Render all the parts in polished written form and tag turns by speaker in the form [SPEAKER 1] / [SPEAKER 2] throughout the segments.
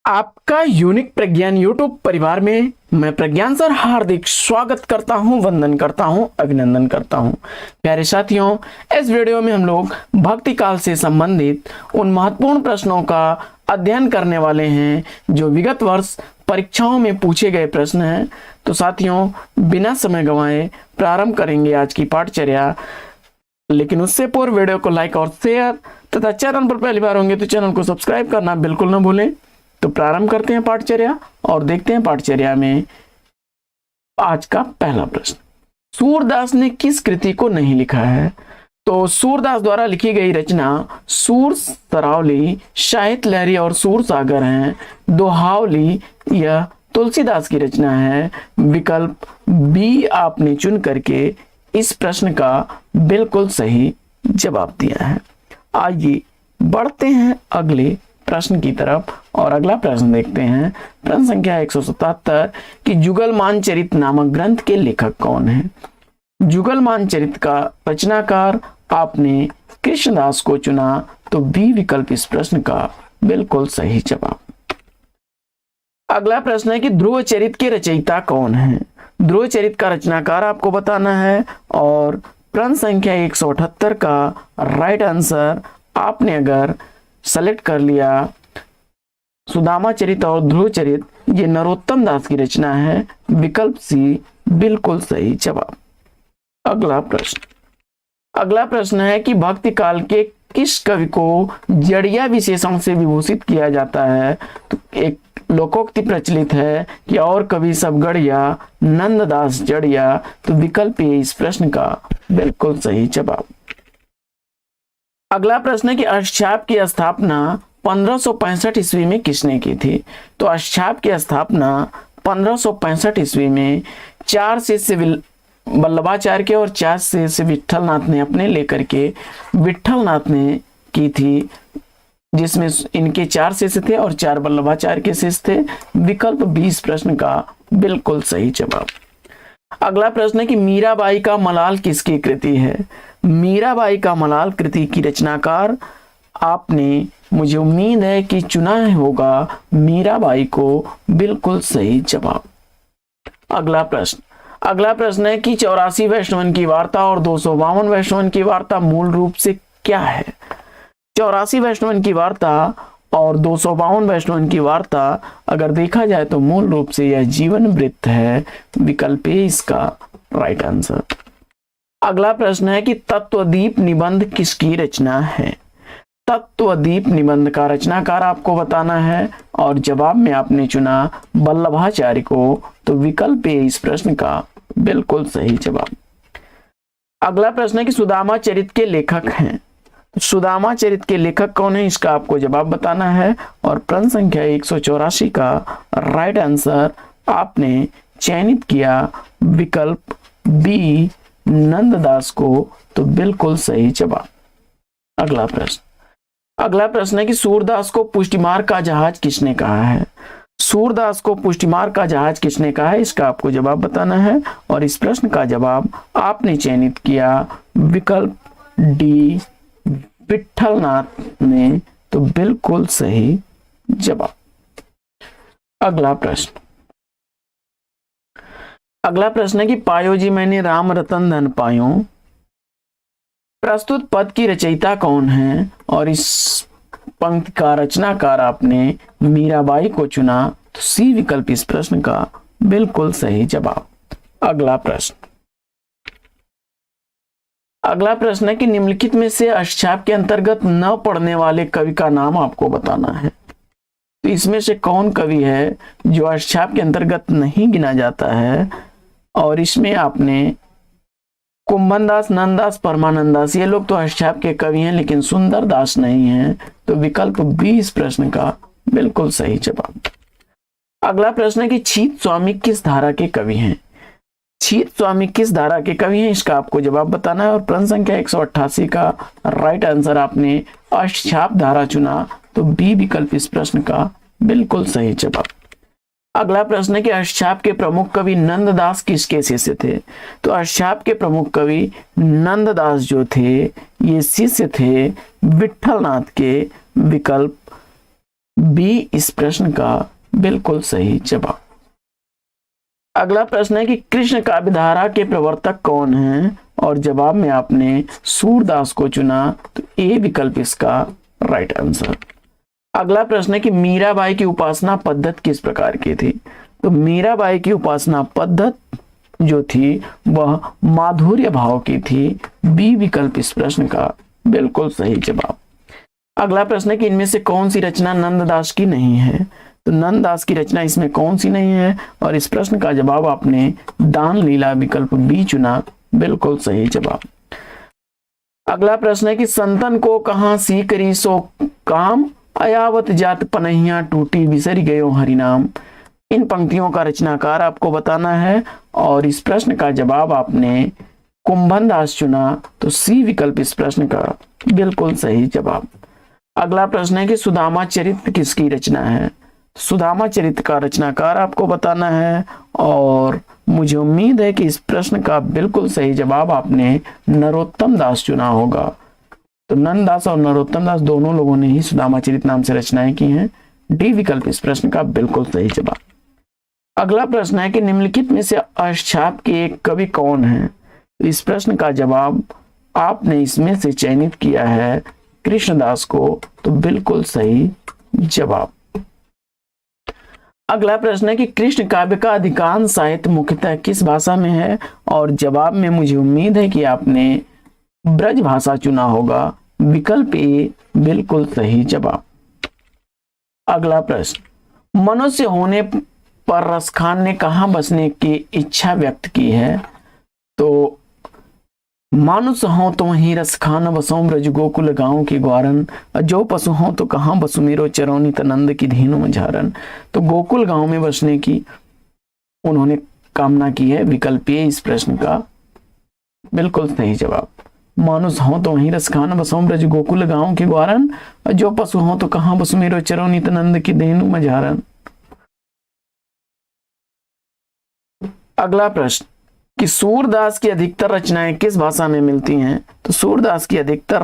[SPEAKER 1] आपका यूनिक प्रज्ञान यूट्यूब परिवार में मैं प्रज्ञान सर हार्दिक स्वागत करता हूं, वंदन करता हूं, अभिनंदन करता हूं। प्यारे साथियों, इस वीडियो में हम लोग भक्ति काल से संबंधित उन महत्वपूर्ण प्रश्नों का अध्ययन करने वाले हैं जो विगत वर्ष परीक्षाओं में पूछे गए प्रश्न हैं। तो साथियों, बिना समय गंवाए प्रारंभ करेंगे आज की पाठचर्या। लेकिन उससे पूर्व वीडियो को लाइक और शेयर तथा चैनल पर पहली बार होंगे तो चैनल को सब्सक्राइब करना बिल्कुल न भूलें। तो प्रारंभ करते हैं पाठचर्या और देखते हैं पाठचर्या में आज का पहला प्रश्न। सूरदास ने किस कृति को नहीं लिखा है? तो सूरदास द्वारा लिखी गई रचना सूर सरावली, साहित्य लहरी और सूर सागर हैं। दोहावली यह तुलसीदास की रचना है। विकल्प बी आपने चुन करके इस प्रश्न का बिल्कुल सही जवाब दिया है। आइए बढ़ते हैं अगले प्रश्न की तरफ और अगला प्रश्न देखते हैं। प्रश्न संख्या 177 कि जुगलमान चरित नामक ग्रंथ के लेखक कौन है? जुगलमान चरित का रचनाकार आपने कृष्णदास को चुना, तो बी विकल्प इस प्रश्न का बिल्कुल सही जवाब। अगला प्रश्न है कि ध्रुव चरित के रचयिता कौन है? ध्रुव चरित का रचनाकार आपको बताना है और प्रश्न संख्या 178 का राइट आंसर आपने अगर सेलेक्ट कर लिया सुदामा चरित और ध्रुव चरित, ये नरोत्तम दास की रचना है। विकल्प सी बिल्कुल सही जवाब। अगला प्रश्न है कि भक्ति काल के किस कवि को जड़िया विशेषण से विभूषित किया जाता है? तो एक लोकोक्ति प्रचलित है कि और कवि सब गढ़िया, नंददास जड़िया, तो विकल्प ए इस प्रश्न का बिल्कुल सही जवाब। अगला प्रश्न है कि अष्टछाप की स्थापना 1565 ईस्वी में किसने की थी? तो अष्टछाप की स्थापना 1565 ईस्वी में 4 शिष्य वल्लभाचार्य के और 4 शिष्य विठलनाथ ने अपने लेकर के विठलनाथ ने की थी, जिसमें इनके 4 शिष्य थे और 4 वल्लभाचार्य के शिष्य थे। विकल्प 20 प्रश्न का बिल्कुल सही जवाब। अगला प्रश्न है कि मीराबाई का मलाल किसकी कृति है? मीराबाई का मलाल कृति की रचनाकार आपने, मुझे उम्मीद है कि चुना होगा मीराबाई को, बिल्कुल सही जवाब। अगला प्रश्न है कि 84 वैष्णवन की वार्ता और 252 वैष्णवन की वार्ता मूल रूप से क्या है? 84 वैष्णवन की वार्ता और 252 वैष्णवन की वार्ता अगर देखा जाए तो मूल रूप से यह जीवन वृत्त है। विकल्प ए इसका राइट आंसर। अगला प्रश्न है कि तत्वदीप निबंध किसकी रचना है? तत्वदीप निबंध का रचनाकार आपको बताना है और जवाब में आपने चुना वल्लभाचार्य को, तो विकल्प ए इस प्रश्न का बिल्कुल सही जवाब। अगला प्रश्न है कि सुदामा चरित के लेखक हैं। सुदामा चरित के लेखक कौन है, इसका आपको जवाब बताना है और प्रश्न संख्या 184 का राइट आंसर आपने चयनित किया विकल्प बी नंददास को, तो बिल्कुल सही जवाब। अगला प्रश्न है कि सूरदास को पुष्टिमार का जहाज किसने कहा है? सूरदास को पुष्टिमार का जहाज किसने कहा है, इसका आपको जवाब बताना है और इस प्रश्न का जवाब आपने चयनित किया विकल्प डी विठलनाथ ने, तो बिल्कुल सही जवाब। अगला प्रश्न है कि पायो जी मैंने राम रतन धन पायो, प्रस्तुत पद की रचयिता कौन है? और इस पंक्ति का रचनाकार आपने मीराबाई को चुना, तो सी विकल्प इस प्रश्न का बिल्कुल सही जवाब। अगला प्रश्न है कि निम्नलिखित में से अष्टछाप के अंतर्गत न पढ़ने वाले कवि का नाम आपको बताना है। तो इसमें से कौन कवि है जो अष्टछाप के अंतर्गत नहीं गिना जाता है? और इसमें आपने कुंभनदास, नंददास, परमानंदास, ये लोग तो अष्टछाप के कवि हैं लेकिन सुंदरदास नहीं हैं, तो विकल्प 20 प्रश्न का बिल्कुल सही जवाब। अगला प्रश्न है कि छीत स्वामी किस धारा के कवि हैं? छीत स्वामी किस धारा के कवि हैं, इसका आपको जवाब बताना है और प्रश्न संख्या 188 का राइट आंसर आपने अष्टछाप धारा चुना, तो बी विकल्प इस प्रश्न का बिल्कुल सही जवाब। अगला प्रश्न है कि अष्टछाप के प्रमुख कवि नंददास किसके शिष्य थे? तो अष्टछाप के प्रमुख कवि नंददास जो थे ये शिष्य थे विठलनाथ के। विकल्प बी इस प्रश्न का बिल्कुल सही जवाब। अगला प्रश्न है कि कृष्ण काव्यधारा के प्रवर्तक कौन हैं, और जवाब में आपने सूरदास को चुना, तो ए विकल्प इसका राइट आंसर। अगला प्रश्न है कि मीराबाई की उपासना पद्धति किस प्रकार की थी, तो मीराबाई की उपासना पद्धति जो थी वह माधुर्य भाव की थी, बी विकल्प इस प्रश्न का बिल्कुल सही जवाब। अगला प्रश्न है कि इनमें से कौन सी रचना नंददास की नहीं है, तो नंददास की रचना इसमें कौन सी नहीं है, और इस प्रश्न का जवाब आपने दान लीला विकल्प बी चुना, बिल्कुल सही जवाब। अगला प्रश्न है कि संतन को कहां सी करी सो काम, अयावत जात पनहिया टूटी बिसरी गयो हरिनाम। इन पंक्तियों का रचनाकार आपको बताना है, और इस प्रश्न का जवाब आपने कुंभन दास चुना, तो सी विकल्प इस प्रश्न का बिल्कुल सही जवाब। अगला प्रश्न है कि सुदामा चरित्र किसकी रचना है, सुदामा चरित्र का रचनाकार आपको बताना है, और मुझे उम्मीद है कि इस प्रश्न का बिल्कुल सही जवाब आपने नरोत्तम दास चुना होगा। तो नंददास और नरोत्तम दास दोनों लोगों ने ही सुदामा चरित्र नाम से रचनाएं की हैं, डी विकल्प इस प्रश्न का बिल्कुल सही जवाब। अगला प्रश्न है कि निम्नलिखित में से अष्टछाप के एक कवि कौन है, इस प्रश्न का जवाब आपने इसमें से चयनित किया है कृष्णदास को, तो बिल्कुल सही जवाब। अगला प्रश्न है कि कृष्ण काव्य का अधिकांश साहित्य मुख्यतः किस भाषा में है, और जवाब में मुझे उम्मीद है कि आपने ब्रज भाषा चुना होगा, विकल्प ए बिल्कुल सही जवाब। अगला प्रश्न, मनुष्य होने पर रसखान ने कहां बसने की इच्छा व्यक्त की है, तो मानुष हो तो वहीं रसखान बसों ब्रज गोकुल गांव की ग्वारन, जो पशु हो तो कहां बसु मेरो चरौनी तनंद की धीनु मझारन। तो गोकुल गांव में बसने की उन्होंने कामना की है, विकल्प ए इस प्रश्न का बिल्कुल सही जवाब। मानुष हो तो वहीं रसखान बसों ब्रज गोकुल गांव की ग्वारन, जो पशु हो तो कहां बसु मेरो चरौनी तनंद की धीनु मझारन। अगला प्रश्न कि सूरदास की अधिकतर रचनाएं किस भाषा में मिलती हैं, तो सूरदास की अधिकतर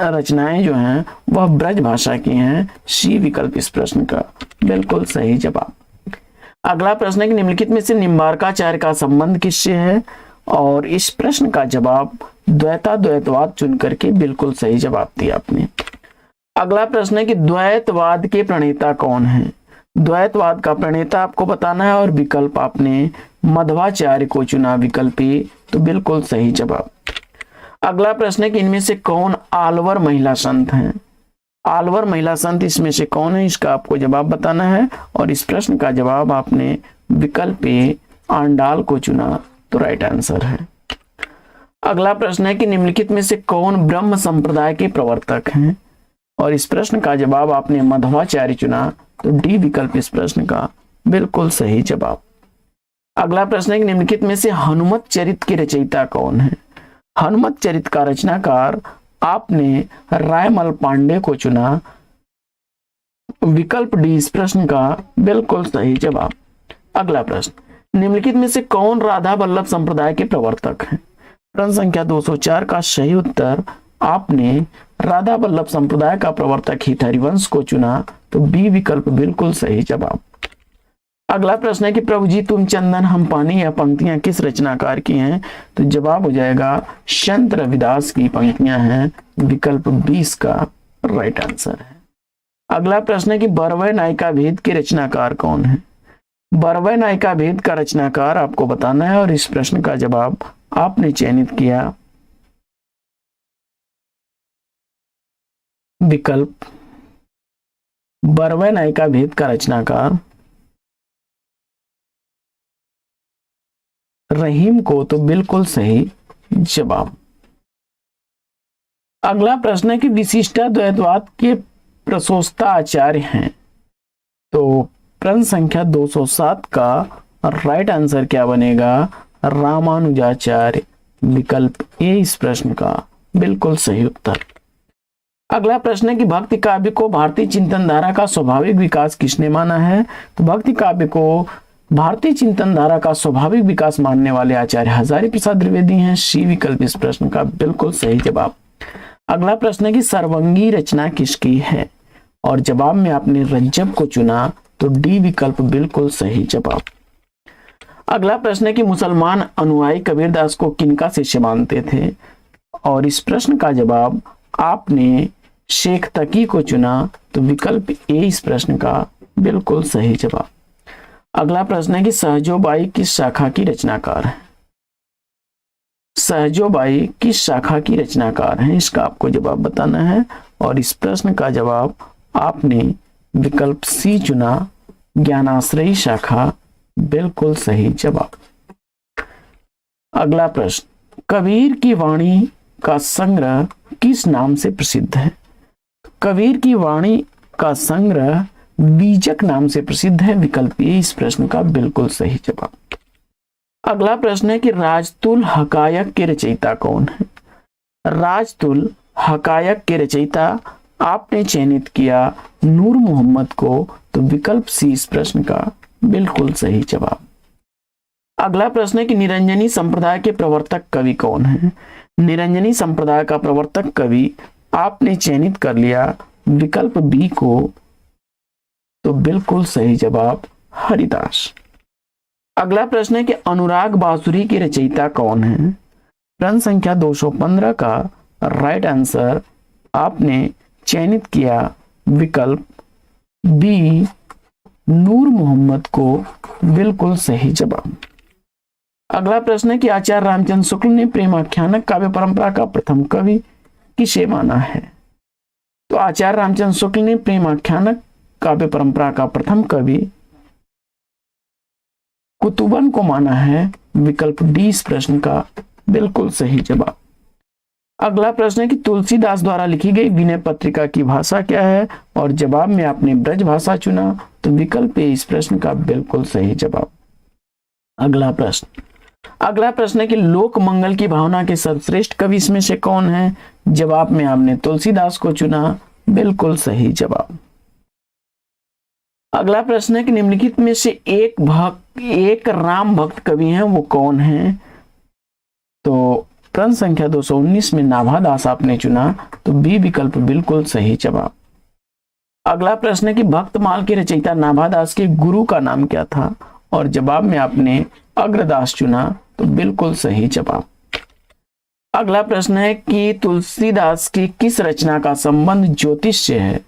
[SPEAKER 1] रचनाएं जो हैं वह ब्रज भाषा की हैं, सी विकल्प इस प्रश्न का बिल्कुल सही जवाब। अगला प्रश्न है कि निम्नलिखित में से निम्बार्काचार्य का संबंध किससे है, और इस प्रश्न का जवाब द्वैताद्वैतवाद चुन करके बिल्कुल सही जवाब दिया आपने। अगला प्रश्न है कि द्वैतवाद के प्रणेता कौन है, द्वैतवाद का प्रणेता आपको बताना है, और विकल्प आपने मध्वाचार्य को चुना, विकल्प ए, तो बिल्कुल सही जवाब। अगला प्रश्न है कि इनमें से कौन आलवर महिला संत हैं, आलवर महिला संत इसमें से कौन है, इसका आपको जवाब बताना है, और इस प्रश्न का जवाब आपने विकल्प ए आंडाल को चुना, तो राइट आंसर है। अगला प्रश्न है कि निम्नलिखित में से कौन ब्रह्म संप्रदाय के प्रवर्तक हैं, और इस प्रश्न का जवाब आपने मध्वाचार्य चुना, तो डी विकल्प इस प्रश्न का बिल्कुल सही जवाब। अगला प्रश्न है कि निम्नलिखित में से हनुमत चरित्र के रचयिता कौन है, हनुमत चरित्र का रचनाकार आपने रायमल पांडे को चुना, विकल्प डी इस प्रश्न का बिल्कुल सही जवाब। अगला प्रश्न, निम्नलिखित में से कौन राधा वल्लभ संप्रदाय के प्रवर्तक हैं, प्रश्न संख्या 204 का सही उत्तर आपने राधा वल्लभ संप्रदाय का प्रवर्तक हित हरिवंश को चुना, तो बी विकल्प बिल्कुल सही जवाब। अगला प्रश्न है कि प्रभु जी तुम चंदन हम पानी, यह पंक्तियां किस रचनाकार की हैं, तो जवाब हो जाएगा संत रविदास की पंक्तियां हैं, विकल्प 20 का राइट आंसर है। अगला प्रश्न है कि बरवै नायिका भेद के रचनाकार कौन है, बरवै नायिका भेद का रचनाकार आपको बताना है, और इस प्रश्न का जवाब आपने चयनित किया विकल्प बरवै नायिका भेद का रचनाकार रहीम को, तो बिल्कुल सही जवाब। अगला प्रश्न है कि विशिष्टाद्वैतवाद के प्रशोस्ता आचार्य हैं, तो प्रश्न संख्या 207 का राइट आंसर क्या बनेगा, रामानुजाचार्य, विकल्प ए इस प्रश्न का बिल्कुल सही उत्तर। अगला प्रश्न है कि भक्ति काव्य को भारतीय चिंतन धारा का स्वाभाविक विकास किसने माना है, तो भक्ति काव्य को भारतीय चिंतन धारा का स्वाभाविक विकास मानने वाले आचार्य हजारी प्रसाद द्विवेदी हैं, सी विकल्प इस प्रश्न का बिल्कुल सही जवाब। अगला प्रश्न है कि सर्वंगी रचना किसकी है, और जवाब में आपने रज्जब को चुना, तो डी विकल्प बिल्कुल सही जवाब। अगला प्रश्न है कि मुसलमान अनुयायी कबीरदास को किनका शिष्य मानते थे, और इस प्रश्न का जवाब आपने शेख तकी को चुना, तो विकल्प ए इस प्रश्न का बिल्कुल सही जवाब। अगला प्रश्न है कि सहजोबाई किस शाखा की रचनाकार है। सहजोबाई किस शाखा की रचनाकार हैं, इसका आपको जवाब बताना है, और इस प्रश्न का जवाब आपने विकल्प सी चुना, ज्ञानाश्रयी शाखा, बिल्कुल सही जवाब। अगला प्रश्न, कबीर की वाणी का संग्रह किस नाम से प्रसिद्ध है। कबीर की वाणी का संग्रह बीजक नाम से प्रसिद्ध है, विकल्प ए इस प्रश्न का बिल्कुल सही जवाब। अगला प्रश्न है कि राजतुल हकायक के रचयिता कौन है। राजतुल हकायक के रचयिता आपने चयनित किया नूर मोहम्मद को, तो विकल्प सी इस प्रश्न का बिल्कुल सही जवाब। अगला प्रश्न है कि निरंजनी संप्रदाय के प्रवर्तक कवि कौन है। निरंजनी संप्रदाय का प्रवर्तक कवि आपने चयनित कर लिया विकल्प बी को, तो बिल्कुल सही जवाब हरिदास। अगला प्रश्न है कि अनुराग बांसुरी के रचयिता कौन है। प्रश्न संख्या 215 का राइट आंसर आपने चयनित किया विकल्प बी नूर मोहम्मद को, बिल्कुल सही जवाब। अगला प्रश्न है कि आचार्य रामचंद्र शुक्ल ने प्रेमाख्यानक काव्य परंपरा का प्रथम कवि किसे माना है। तो आचार्य रामचंद्र शुक्ल ने प्रेमाख्यानक काव्य परंपरा का प्रथम कवि कुतुबन को माना है, विकल्प डी इस प्रश्न का बिल्कुल सही जवाब। अगला प्रश्न है कि तुलसीदास द्वारा लिखी गई विनय पत्रिका की भाषा क्या है, और जवाब में आपने ब्रज भाषा चुना, तो विकल्प ए इस प्रश्न का बिल्कुल सही जवाब। अगला प्रश्न है कि लोक मंगल की भावना के सर्वश्रेष्ठ कवि इसमें से कौन है। जवाब में आपने तुलसीदास को चुना, बिल्कुल सही जवाब। अगला प्रश्न है कि निम्नलिखित में से एक राम भक्त कवि हैं, वो कौन है। तो प्रश्न संख्या 219 में नाभादास आपने चुना, तो बी विकल्प बिल्कुल सही जवाब। अगला प्रश्न है कि भक्तमाल के रचयिता नाभादास के गुरु का नाम क्या था, और जवाब में आपने अग्रदास चुना, तो बिल्कुल सही जवाब। अगला प्रश्न है कि तुलसीदास की किस रचना का संबंध ज्योतिष से है,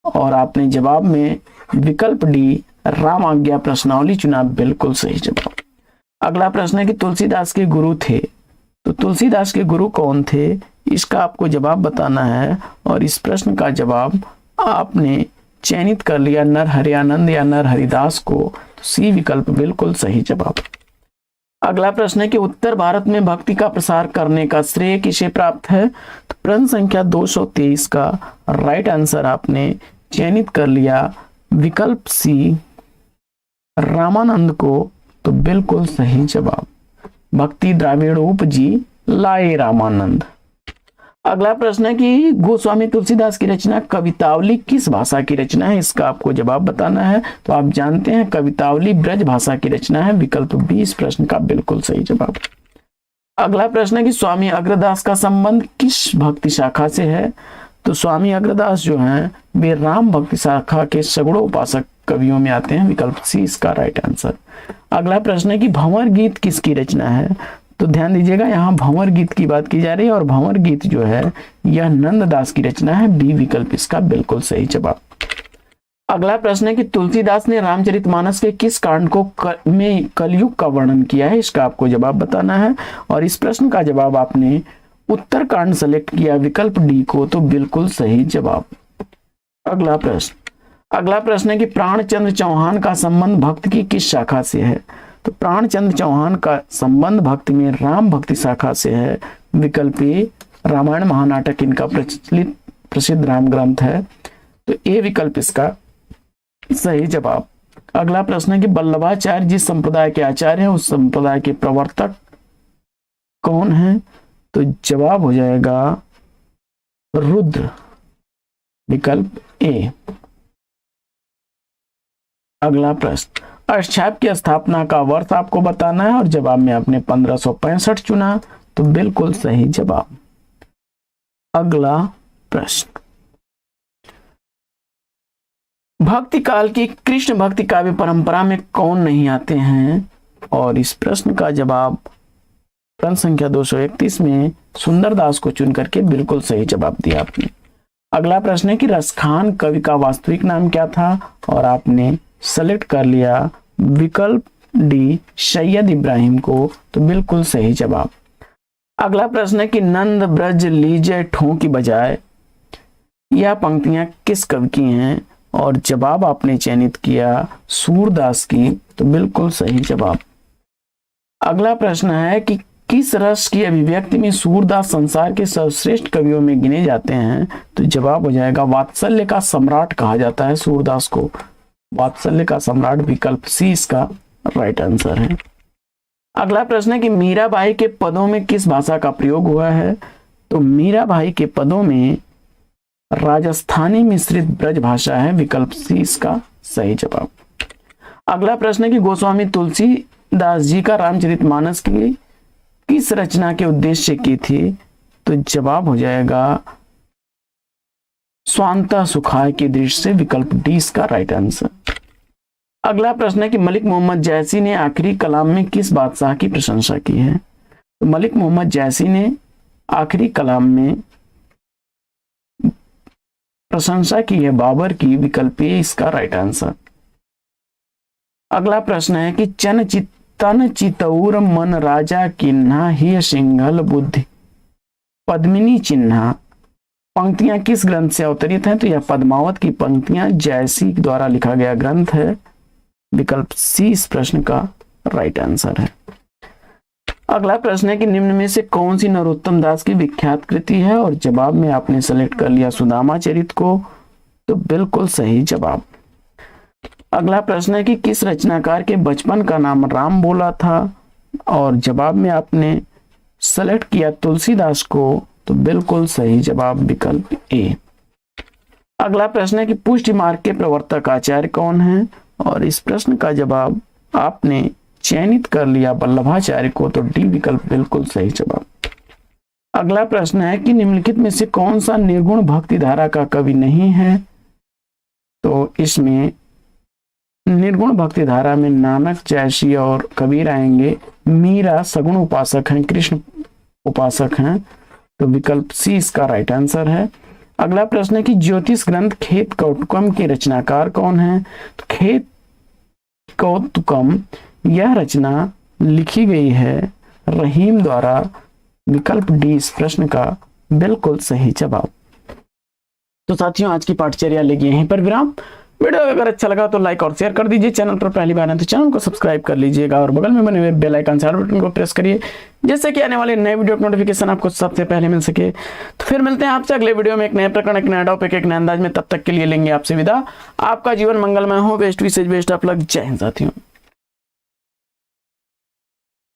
[SPEAKER 1] और आपने जवाब में विकल्प डी राम आज्ञा प्रश्नावली चुना, बिल्कुल सही जवाब। अगला प्रश्न है कि तुलसीदास के गुरु थे, तो तुलसीदास के गुरु कौन थे, इसका आपको जवाब बताना है, और इस प्रश्न का जवाब आपने चयनित कर लिया नरहरियानंद या नरहरिदास को, तो सी विकल्प बिल्कुल सही जवाब। अगला प्रश्न है कि उत्तर भारत में भक्ति का प्रसार करने का श्रेय किसे प्राप्त है। तो प्रश्न संख्या 223 का राइट आंसर आपने चयनित कर लिया विकल्प सी रामानंद को, तो बिल्कुल सही जवाब। भक्ति द्राविड़ उपजी लाए रामानंद। अगला प्रश्न है कि गोस्वामी तुलसीदास की रचना कवितावली किस भाषा की रचना है, इसका आपको जवाब बताना है। तो आप जानते हैं कवितावली ब्रज भाषा की रचना है, विकल्प बी इस प्रश्न का बिल्कुल सही जवाब। अगला प्रश्न है कि स्वामी अग्रदास का संबंध किस भक्ति शाखा से है। तो स्वामी अग्रदास जो हैं वे राम भक्ति शाखा के सगुणों उपासक कवियों में आते हैं, विकल्प सी इसका राइट आंसर। अगला प्रश्न है कि भंवर गीत किसकी रचना है। तो ध्यान दीजिएगा, यहाँ भंवर गीत की बात की जा रही है, और भंवर गीत जो है यह नंददास की रचना है, बी विकल्प इसका बिल्कुल सही जवाब। अगला प्रश्न है कि तुलसीदास ने रामचरितमानस के किस कांड को में कलयुग का वर्णन किया है, इसका आपको जवाब बताना है, और इस प्रश्न का जवाब आपने उत्तर कांड सेलेक्ट किया विकल्प डी को, तो बिल्कुल सही जवाब। अगला प्रश्न है कि प्राणचंद्र चौहान का संबंध भक्त की किस शाखा से है। तो प्राणचंद्र चौहान का संबंध भक्ति में राम भक्ति शाखा से है, विकल्प ए रामायण महानाटक इनका प्रसिद्ध राम ग्रंथ है, तो ए विकल्प इसका सही जवाब। अगला प्रश्न है कि वल्लभाचार्य जिस संप्रदाय के आचार्य हैं उस संप्रदाय के प्रवर्तक कौन है। तो जवाब हो जाएगा रुद्र, विकल्प ए। अगला प्रश्न, अष्टछाप की स्थापना का वर्ष आपको बताना है, और जवाब में आपने 1565 चुना, तो बिल्कुल सही जवाब। अगला प्रश्न, भक्ति काल की कृष्ण भक्ति काव्य परंपरा में कौन नहीं आते हैं? और इस प्रश्न का जवाब प्रश्न संख्या 231 में सुंदरदास को चुन करके बिल्कुल सही जवाब दिया आपने। अगला प्रश्न है कि रसखान कवि का वास्तविक नाम क्या था? और आपने सेलेक्ट कर लिया विकल्प डी सैयद इब्राहिम को, तो बिल्कुल सही जवाब। अगला प्रश्न है कि नंद ब्रज लीजिए ठों की बजाय, यह पंक्तियां किस कवि की हैं? और जवाब आपने चयनित किया सूरदास की, तो बिल्कुल सही जवाब। अगला प्रश्न है कि किस रस की अभिव्यक्ति में सूरदास संसार के सर्वश्रेष्ठ कवियों में गिने जाते हैं? तो जवाब हो जाएगा वात्सल्य का सम्राट कहा जाता है सूरदास को। वात्सल्य का सम्राट विकल्प सी इसका राइट आंसर है। अगला प्रश्न है कि मीराबाई के पदों में किस भाषा का प्रयोग हुआ है? तो मीराबाई के पदों में राजस्थानी मिश्रित ब्रज भाषा है, विकल्प सी इसका सही जवाब। अगला प्रश्न है कि गोस्वामी तुलसीदास जी का रामचरितमानस की किस रचना के उद्देश्य की थी? तो जवाब हो जाएगा स्वांतः सुखाय की दृष्टि से, विकल्प डी इसका राइट आंसर। अगला प्रश्न है कि मलिक मोहम्मद जैसी ने आखिरी कलाम में किस बादशाह की प्रशंसा की है? तो मलिक मोहम्मद जैसी ने आखिरी कलाम में प्रशंसा की है बाबर की, विकल्प ए इसका राइट आंसर। अगला प्रश्न है कि तन चितौर मन राजा किन्हा ही सिंघल बुद्धि पद्मिनी चिन्हा, पंक्तियां किस ग्रंथ से अवतरित हैं? तो यह पद्मावत की पंक्तियां जैसी द्वारा लिखा गया ग्रंथ है, विकल्प सी इस प्रश्न का राइट आंसर है। अगला प्रश्न है कि निम्न में से कौन सी नरोत्तम दास की विख्यात कृति है? और जवाब में आपने सेलेक्ट कर लिया सुदामा चरित को, तो बिल्कुल सही जवाब। अगला प्रश्न है कि किस रचनाकार के बचपन का नाम राम बोला था? और जवाब में आपने सेलेक्ट किया तुलसीदास को, तो बिल्कुल सही जवाब विकल्प ए। अगला प्रश्न है कि पुष्टि मार्ग के प्रवर्तक आचार्य कौन है? और इस प्रश्न का जवाब आपने चयनित कर लिया वल्लभाचार्य को, तो डी विकल्प बिल्कुल सही जवाब। अगला प्रश्न है कि निम्नलिखित में से कौन सा निर्गुण भक्ति धारा का कवि नहीं है? तो इसमें निर्गुण भक्ति धारा में नानक, जैसी और कबीर आएंगे। मीरा सगुण उपासक हैं, कृष्ण उपासक हैं, तो विकल्प सी इसका राइट आंसर है। अगला प्रश्न है कि ज्योतिष ग्रंथ खेत कौतुकम के रचनाकार कौन है? तो खेत कौतुकम यह रचना लिखी गई है रहीम द्वारा, विकल्प डी इस प्रश्न का बिल्कुल सही जवाब। तो साथियों आज की पाठचर्या लेगी यहीं पर विराम। वीडियो अगर अच्छा लगा तो लाइक और शेयर कर दीजिए। चैनल पर पहली बार है तो चैनल को सब्सक्राइब कर लीजिएगा और बगल में बने हुए बेल आइकन से बटन को प्रेस करिए, जिससे कि आने वाले नए वीडियो का नोटिफिकेशन आपको सबसे पहले मिल सके। तो फिर मिलते हैं आपसे अगले वीडियो में एक नए प्रकरण, एक नया टॉपिक, एक नए अंदाज में। तब तक के लिए लेंगे आपसे विदा। आपका जीवन मंगलमय हो। बेस्ट विशेष बेस्ट ऑफ लक। जय हिंद साथियों।